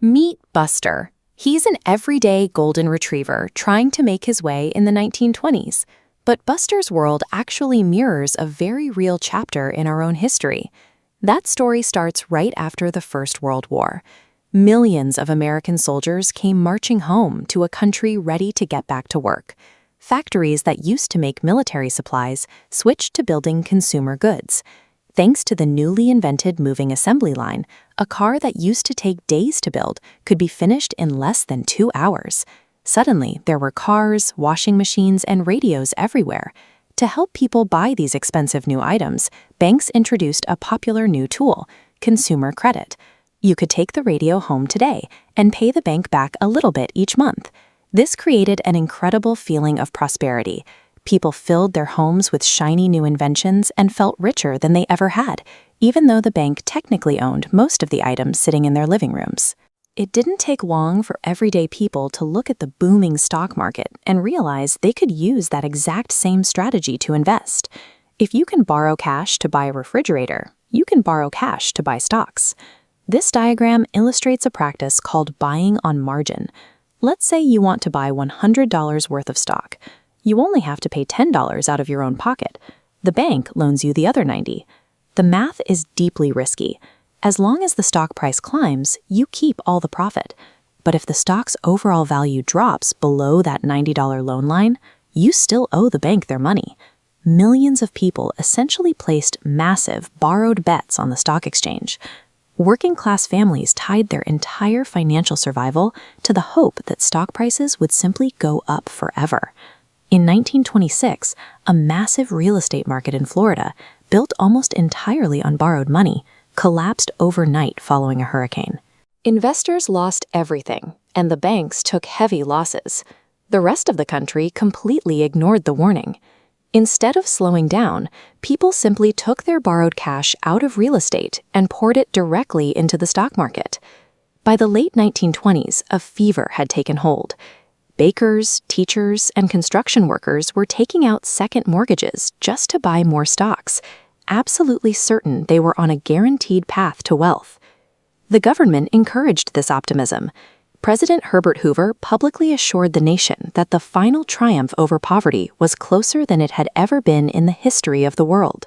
Meet Buster. He's an everyday golden retriever trying to make his way in the 1920s. But Buster's world actually mirrors a very real chapter in our own history. That story starts right after the First World War. Millions of American soldiers came marching home to a country ready to get back to work. Factories that used to make military supplies switched to building consumer goods. Thanks to the newly invented moving assembly line, a car that used to take days to build could be finished in less than 2 hours. Suddenly, there were cars, washing machines, and radios everywhere. To help people buy these expensive new items, banks introduced a popular new tool, consumer credit. You could take the radio home today and pay the bank back a little bit each month. This created an incredible feeling of prosperity. People filled their homes with shiny new inventions and felt richer than they ever had, even though the bank technically owned most of the items sitting in their living rooms. It didn't take long for everyday people to look at the booming stock market and realize they could use that exact same strategy to invest. If you can borrow cash to buy a refrigerator, you can borrow cash to buy stocks. This diagram illustrates a practice called buying on margin. Let's say you want to buy $100 worth of stock. You only have to pay $10 out of your own pocket. The bank loans you the other $90. The math is deeply risky. As long as the stock price climbs, you keep all the profit. But if the stock's overall value drops below that $90 loan line, you still owe the bank their money. Millions of people essentially placed massive borrowed bets on the stock exchange. Working-class families tied their entire financial survival to the hope that stock prices would simply go up forever. In 1926, a massive real estate market in Florida, built almost entirely on borrowed money, collapsed overnight following a hurricane. Investors lost everything, and the banks took heavy losses. The rest of the country completely ignored the warning. Instead of slowing down, people simply took their borrowed cash out of real estate and poured it directly into the stock market. By the late 1920s, a fever had taken hold. Bakers, teachers, and construction workers were taking out second mortgages just to buy more stocks, absolutely certain they were on a guaranteed path to wealth. The government encouraged this optimism. President Herbert Hoover publicly assured the nation that the final triumph over poverty was closer than it had ever been in the history of the world.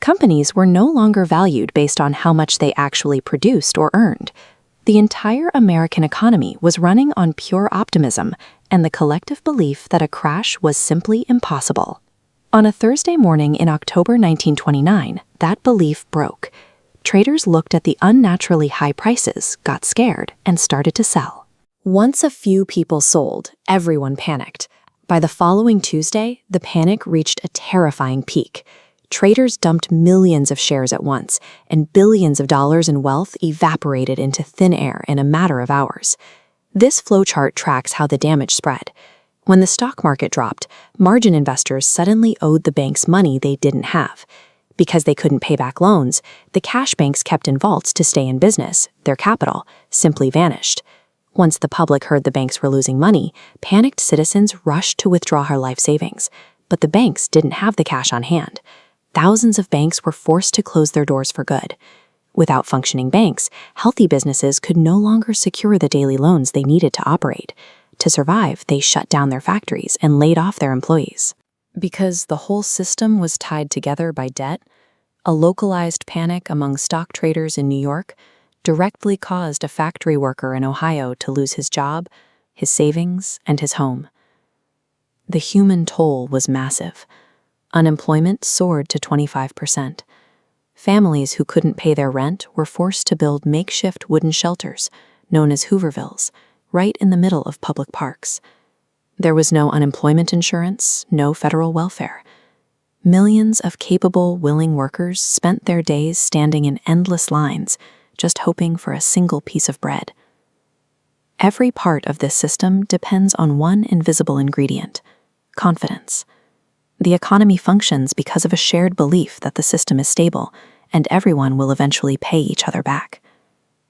Companies were no longer valued based on how much they actually produced or earned. The entire American economy was running on pure optimism and the collective belief that a crash was simply impossible. On a Thursday morning in October 1929, that belief broke. Traders looked at the unnaturally high prices, got scared, and started to sell. Once a few people sold, everyone panicked. By the following Tuesday, the panic reached a terrifying peak. Traders dumped millions of shares at once, and billions of dollars in wealth evaporated into thin air in a matter of hours. This flowchart tracks how the damage spread. When the stock market dropped, margin investors suddenly owed the banks money they didn't have. Because they couldn't pay back loans, the cash banks kept in vaults to stay in business. Their capital simply vanished. Once the public heard the banks were losing money, panicked citizens rushed to withdraw their life savings. But the banks didn't have the cash on hand. Thousands of banks were forced to close their doors for good. Without functioning banks, healthy businesses could no longer secure the daily loans they needed to operate. To survive, they shut down their factories and laid off their employees. Because the whole system was tied together by debt, a localized panic among stock traders in New York directly caused a factory worker in Ohio to lose his job, his savings, and his home. The human toll was massive. Unemployment soared to 25%. Families who couldn't pay their rent were forced to build makeshift wooden shelters, known as Hoovervilles, right in the middle of public parks. There was no unemployment insurance, no federal welfare. Millions of capable, willing workers spent their days standing in endless lines, just hoping for a single piece of bread. Every part of this system depends on one invisible ingredient: confidence. The economy functions because of a shared belief that the system is stable and everyone will eventually pay each other back.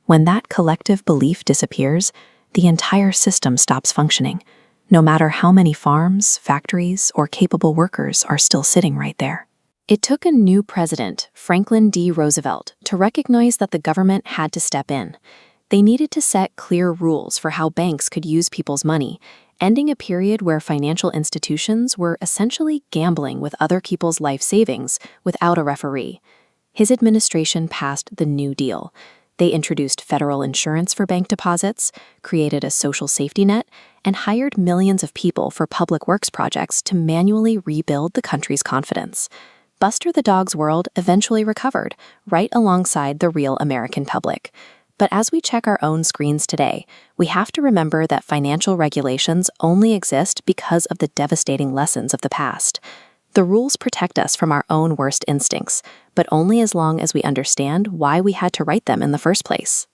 When that collective belief disappears, the entire system stops functioning, no matter how many farms, factories, or capable workers are still sitting right there. It took a new president, Franklin D. Roosevelt, to recognize that the government had to step in. They needed to set clear rules for how banks could use people's money, ending a period where financial institutions were essentially gambling with other people's life savings without a referee. His administration passed the New Deal. They introduced federal insurance for bank deposits, created a social safety net, and hired millions of people for public works projects to manually rebuild the country's confidence. Buster the dog's world eventually recovered, right alongside the real American public. But as we check our own screens today, we have to remember that financial regulations only exist because of the devastating lessons of the past. The rules protect us from our own worst instincts, but only as long as we understand why we had to write them in the first place.